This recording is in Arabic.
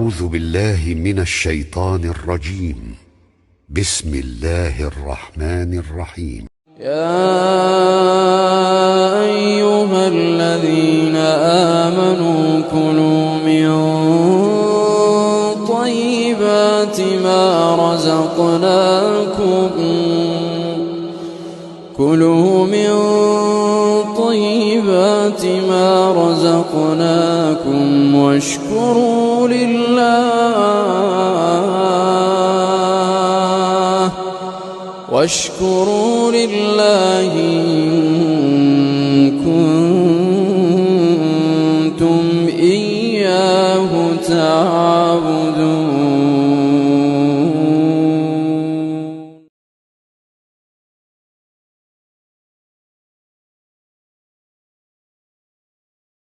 أعوذ بالله من الشيطان الرجيم. بسم الله الرحمن الرحيم. يا أيها الذين آمنوا كلوا من طيبات ما رزقناكم واشكروا لله إن كنتم إياه تعبدون.